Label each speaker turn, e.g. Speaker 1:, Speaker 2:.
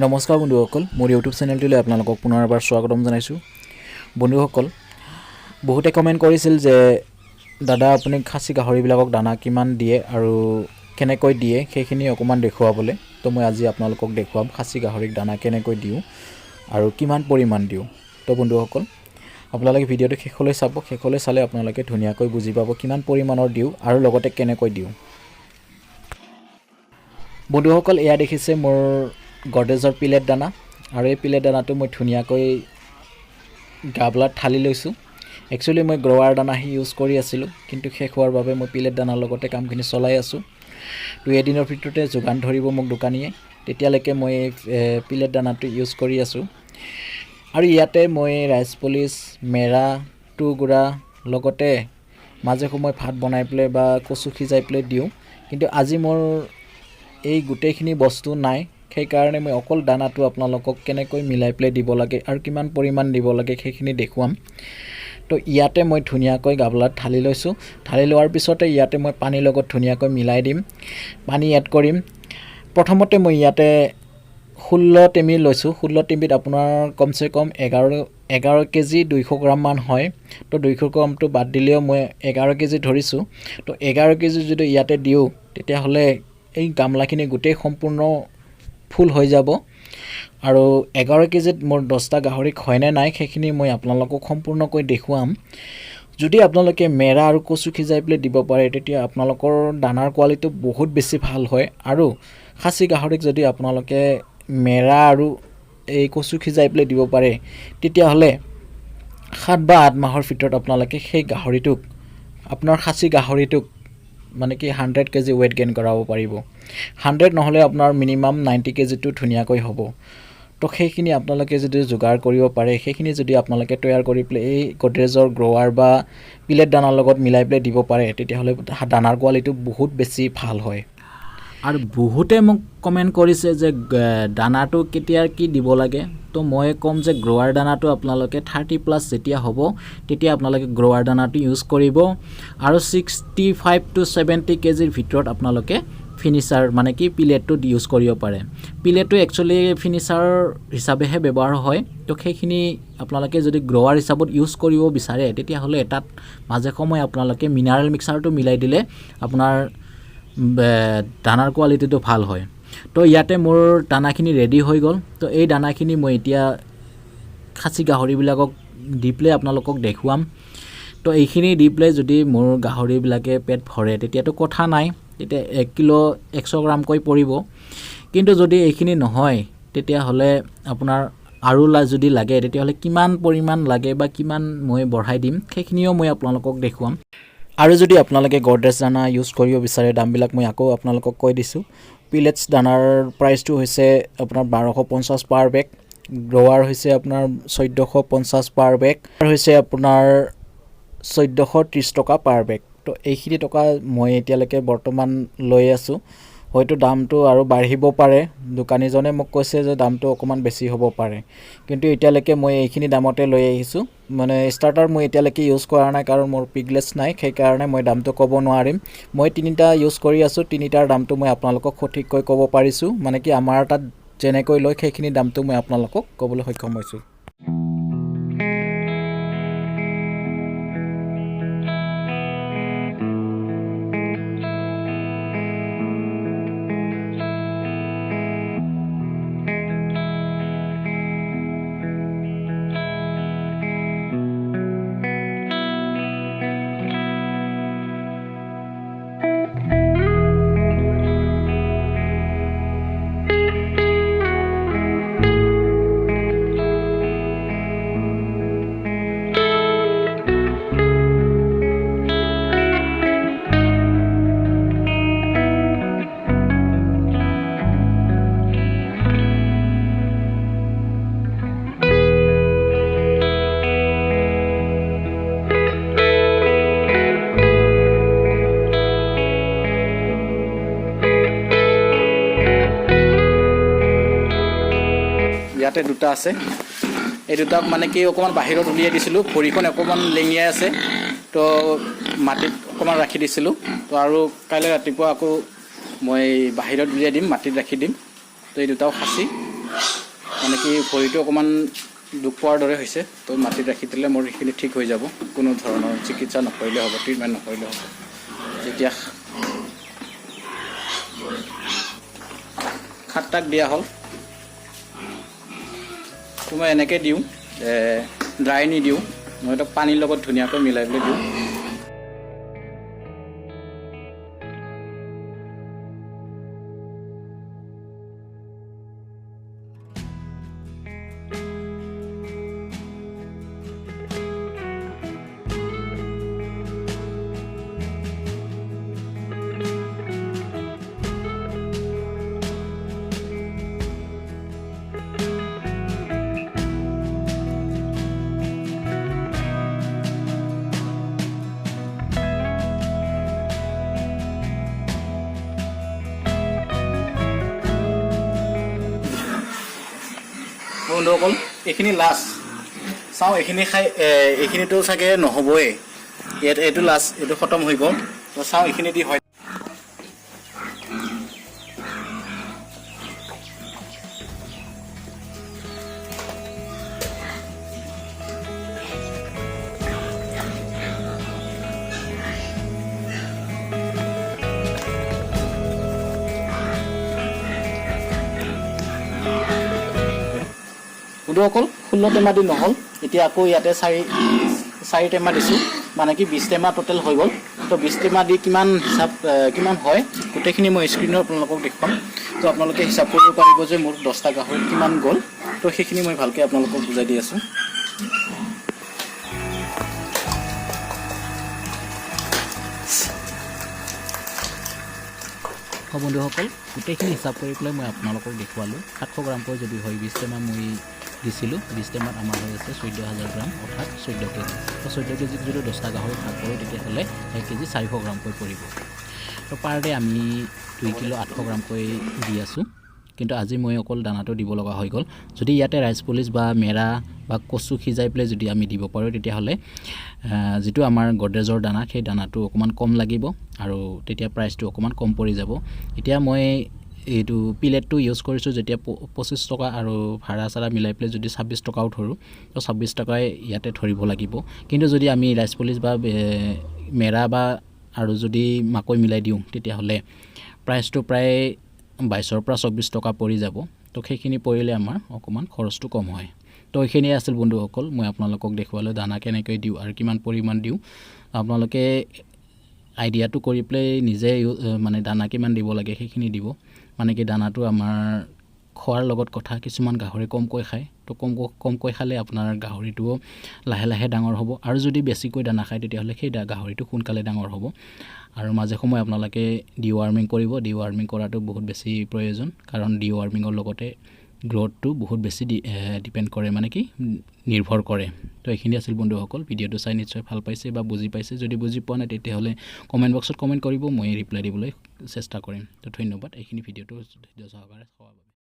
Speaker 1: নমস্কাৰ বন্ধুসকল, মোৰ ইউটিউব চেনেলটোলৈ আপোনালোকক পুনৰ এবাৰ স্বাগতম জনাইছোঁ। বন্ধুসকল, বহুতে কমেণ্ট কৰিছিল যে দাদা আপুনি খাচী গাহৰিবিলাকক দানা কিমান দিয়ে আৰু কেনেকৈ দিয়ে সেইখিনি অকণমান দেখুৱাবলৈ। তো মই আজি আপোনালোকক দেখুৱাম খাচী গাহৰিক দানা কেনেকৈ দিওঁ আৰু কিমান পৰিমাণ দিওঁ। তো বন্ধুসকল, আপোনালোকে ভিডিঅ'টো শেষলৈ চাব। শেষলৈ চালে আপোনালোকে ধুনীয়াকৈ বুজি পাব কিমান পৰিমাণৰ দিওঁ আৰু লগতে কেনেকৈ দিওঁ। বন্ধুসকল, এয়া দেখিছে মোৰ গডৰেজৰ পিলেট দানা, আৰু এই পিলেট দানাটো মই ধুনীয়াকৈ গাবলাত ঢালি লৈছোঁ। একচুৱেলি মই গ্ৰৱাৰ দানাহে ইউজ কৰি আছিলোঁ, কিন্তু শেষ হোৱাৰ বাবে মই পিলেট দানাৰ লগতে কামখিনি চলাই আছোঁ। তো এদিনৰ ভিতৰতে যোগান ধৰিব মোক দোকানীয়ে, তেতিয়ালৈকে মই পিলেট দানাটো ইউজ কৰি আছোঁ। আৰু ইয়াতে মই ৰাইচ পলিচ, মেৰা, টুগুড়া লগতে মাজে সময় ভাত বনাই পেলাই বা কচু সিজাই পেলাই দিওঁ। কিন্তু আজি মোৰ এই গোটেইখিনি বস্তু নাই, সেইকাৰণে মই অকল দানাটো আপোনালোকক কেনেকৈ মিলাই পেলাই দিব লাগে আৰু কিমান পৰিমাণ দিব লাগে সেইখিনি দেখুৱাম। তো ইয়াতে মই ধুনীয়াকৈ গাবলাত ঢালি লৈছোঁ। ঢালি লোৱাৰ পিছতে ইয়াতে মই পানীৰ লগত ধুনীয়াকৈ মিলাই দিম, পানী এড কৰিম। প্ৰথমতে মই ইয়াতে 16 টেমি লৈছোঁ। 16 টেমিত আপোনাৰ কমচে কম 11 কেজি 200 গ্ৰামমান হয়। তো 200 গ্ৰামটো বাদ দিলেও মই 11 কেজি ধৰিছোঁ। তো 11 কেজি যদি ইয়াতে দিওঁ তেতিয়াহ'লে এই গামলাখিনি গোটেই সম্পূৰ্ণ ফুল হৈ যাব। আৰু 11 কেজিত মোৰ 10টা গাহৰিক হয়নে নাই সেইখিনি মই আপোনালোকক সম্পূৰ্ণকৈ দেখুৱাম। যদি আপোনালোকে মেৰা আৰু কচু সিজাই পেলাই দিব পাৰে তেতিয়া আপোনালোকৰ দানাৰ কোৱালিটি বহুত বেছি ভাল হয়। আৰু খাচী গাহৰিক যদি আপোনালোকে মেৰা আৰু এই কচু সিজাই পেলাই দিব পাৰে তেতিয়াহ'লে 7 বা 8 মাহৰ ভিতৰত আপোনালোকে সেই গাহৰিটোক, আপোনাৰ খাচী গাহৰিটোক মানে কি 100 কেজি ৱেইট গেইন কৰাব পাৰিব। 100 নহ'লে আপোনাৰ মিনিমাম 90 কেজিটো ধুনীয়াকৈ হ'ব। তো সেইখিনি আপোনালোকে যদি যোগাৰ কৰিব পাৰে, সেইখিনি যদি আপোনালোকে তৈয়াৰ কৰি পেলাই এই গডৰেজৰ গ্ৰৱাৰ বা পিলেট দানাৰ লগত মিলাই পেলাই দিব পাৰে তেতিয়াহ'লে দানাৰ কোৱালিটি বহুত বেছি ভাল হয়। আৰু বহুতে মোক কমেণ্ট কৰিছে যে দানাটো কেতিয়া কি দিব লাগে। তো মই ক'ম যে গ্ৰৱাৰ দানাটো আপোনালোকে 30+ যেতিয়া হ'ব তেতিয়া আপোনালোকে গ্ৰৱাৰ দানাটো ইউজ কৰিব। আৰু 65 to 70 কেজিৰ ভিতৰত আপোনালোকে ফিনিচাৰ মানে কি পিলেটটো ইউজ কৰিব পাৰে। পিলেটটো একচুৱেলি ফিনিচাৰ হিচাপেহে ব্যৱহাৰ হয়। তো সেইখিনি আপোনালোকে যদি গ্ৰৱাৰ হিচাপত ইউজ কৰিব বিচাৰে তেতিয়াহ'লে তাত মাজে সময়ে আপোনালোকে মিনাৰেল মিক্সাৰটো মিলাই দিলে আপোনাৰ দানাৰ কোৱালিটিটো ভাল হয়। তো ইয়াতে মোৰ দানাখিনি ৰেডি হৈ গ'ল। তো এই দানাখিনি মই এতিয়া খাচী গাহৰিবিলাকক দি পেলাই আপোনালোকক দেখুৱাম। তো এইখিনি দি পেলাই যদি মোৰ গাহৰিবিলাকে পেট ভৰে তেতিয়াতো কথা নাই, তেতিয়া 1 কিলো 100 গ্ৰামকৈ পৰিব। কিন্তু যদি এইখিনি নহয় তেতিয়াহ'লে আপোনাৰ আৰু যদি লাগে তেতিয়াহ'লে কিমান পৰিমাণ লাগে বা কিমান মই বঢ়াই দিম সেইখিনিও মই আপোনালোকক দেখুৱাম। আৰু যদি আপোনালোকে গডৰেজ দানা ইউজ কৰিব বিচাৰে, দামবিলাক মই আকৌ আপোনালোকক কৈ দিছোঁ। পিলেটছ দানাৰ প্ৰাইচটো হৈছে আপোনাৰ 1250 পাৰ বেগ, গ্ৰৱাৰ হৈছে আপোনাৰ 1450 পাৰ বেগ, আৰু হৈছে আপোনাৰ 1430 টকা পাৰ বেগ। তো এইখিনি টকা মই এতিয়ালৈকে বৰ্তমান লৈ আছোঁ। হয়তো দামটো আৰু বাঢ়িব পাৰে, দোকানীজনে মোক কৈছে যে দামটো অকণমান বেছি হ'ব পাৰে, কিন্তু এতিয়ালৈকে মই এইখিনি দামতে লৈ আহিছোঁ। মানে ষ্টাৰ্টাৰ মই এতিয়ালৈকে ইউজ কৰা নাই কাৰণ মোৰ পিগলেছ নাই, সেইকাৰণে মই দামটো ক'ব নোৱাৰিম। মই 3টা ইউজ কৰি আছোঁ, 3টাৰ দামটো মই আপোনালোকক সঠিককৈ ক'ব পাৰিছোঁ। মানে কি আমাৰ তাত যেনেকৈ লয় সেইখিনি দামটো মই আপোনালোকক ক'বলৈ সক্ষম হৈছোঁ। ইয়াতে 2টা আছে, এই 2টাক মানে কি অকণমান বাহিৰত উলিয়াই দিছিলোঁ, ভৰিখন অকণমান লেঙিয়াই আছে। তো মাটিত অকণমান ৰাখি দিছিলোঁ। তো আৰু কাইলৈ ৰাতিপুৱা আকৌ মই বাহিৰত উলিয়াই দিম, মাটিত ৰাখি দিম। তো এই 2টাও খাচী।
Speaker 2: মানে কি ভৰিটো অকণমান দুখ পোৱাৰ দৰে হৈছে, তো মাটিত ৰাখি দিলে মোৰ এইখিনি ঠিক হৈ যাব, কোনো ধৰণৰ চিকিৎসা নকৰিলে হ'ব, ট্ৰিটমেণ্ট নকৰিলে হ'ব। যেতিয়া খাটাক দিয়া হ'ল, তো মই এনেকৈ দিওঁ, ড্ৰাই নিদিওঁ, মই এইটো পানীৰ লগত ধুনীয়াকৈ মিলাই পেলাই দিওঁ। বন্ধুসকল, এইখিনি লাষ্ট চাওঁ, এইখিনি খাই এইখিনিতো চাগে নহ'বই, এইটো লাষ্ট, এইটো খতম হৈ গ'ল। তো চাওঁ এইখিনি দি হয়। বন্ধুসকল, 16 টেমা দি নহ'ল, এতিয়া আকৌ ইয়াতে 4 টেমা দিছোঁ, মানে কি 20 টেমা টোটেল হৈ গ'ল। তো 20 টেমা দি কিমান হয় গোটেইখিনি মই স্ক্ৰীণত আপোনালোকক দেখুৱাম। তো আপোনালোকে হিচাপ কৰিব পাৰিব যে মোৰ 10টা গাহৰি কিমান গ'ল। তো সেইখিনি মই ভালকৈ আপোনালোকক বুজাই দি আছোঁ।
Speaker 1: বন্ধুসকল, গোটেইখিনি হিচাপ কৰি পেলাই মই আপোনালোকক দেখুৱালোঁ। 700 গ্ৰামকৈ যদি হয় 20 টেমা মই দিছিলোঁ, 20 টেমাত আমাৰ হৈ আছে 14,000 গ্ৰাম, অৰ্থাৎ 14 কেজি। তো 14 কেজিত যদি 10টা গাহৰি ভাগ কৰোঁ তেতিয়াহ'লে 1 কেজি 400 গ্ৰামকৈ পৰিব। তো পাৰ ডে আমি 2 কিলো 800 গ্ৰামকৈ দি আছোঁ, কিন্তু আজি মই অকল দানাটো দিব লগা হৈ গ'ল। যদি ইয়াতে ৰাইচ পলিচ বা মেৰা বা কচু সিজাই পেলাই যদি আমি দিব পাৰোঁ তেতিয়াহ'লে যিটো আমাৰ গডৰেজৰ দানা, সেই দানাটো অকণমান কম লাগিব আৰু তেতিয়া প্ৰাইচটো অকণমান কম পৰি যাব। এতিয়া মই এইটো পিলেটটো ইউজ কৰিছোঁ, যেতিয়া 25 টকা আৰু ভাড়া চাৰা মিলাই পেলাই যদি 26 টকাও ধৰোঁ, তো 26 টকাই ইয়াতে ধৰিব লাগিব। কিন্তু যদি আমি ৰাইচ পলিচ বা মেৰা বা আৰু যদি মাকৈ মিলাই দিওঁ তেতিয়াহ'লে প্ৰাইচটো প্ৰায় 22ৰ পৰা 24 টকা পৰি যাব। তো সেইখিনি পৰিলে আমাৰ অকণমান খৰচটো কম হয়। তো এইখিনিয়ে আছিল বন্ধুসকল, মই আপোনালোকক দেখুৱালোঁ দানা কেনেকৈ দিওঁ আৰু কিমান পৰিমাণ দিওঁ। আপোনালোকে আইডিয়াটো কৰি পেলাই নিজে মানে দানা কিমান দিব লাগে সেইখিনি দিব। মানে কি দানাটো আমাৰ খোৱাৰ লগত কথা, কিছুমান গাহৰি কমকৈ খায়, তো কমকৈ খালে আপোনাৰ গাহৰিটোও লাহে লাহে ডাঙৰ হ'ব, আৰু যদি বেছিকৈ দানা খায় তেতিয়াহ'লে সেই গাহৰিটো সোনকালে ডাঙৰ হ'ব। আৰু মাজে সময়ে আপোনালোকে ডিৱাৰ্মিং কৰিব। ডিৱাৰ্মিং কৰাটো বহুত বেছি প্ৰয়োজন, কাৰণ ডিৱাৰ্মিঙৰ লগতে গ্ৰ'থটো বহুত বেছি ডিপেণ্ড কৰে, মানে কি নিৰ্ভৰ কৰে। তো এইখিনি আছিল বন্ধুসকল, ভিডিঅ'টো চাই নিশ্চয় ভাল পাইছে বা বুজি পাইছে। যদি বুজি পোৱা নাই তেতিয়াহ'লে কমেণ্ট বক্সত কমেণ্ট কৰিব, মই ৰিপ্লাই দিবলৈ চেষ্টা কৰিম। তো ধন্যবাদ এইখিনি ভিডিঅ'টো ধৈৰ্য সহকাৰে চোৱাৰ বাবে।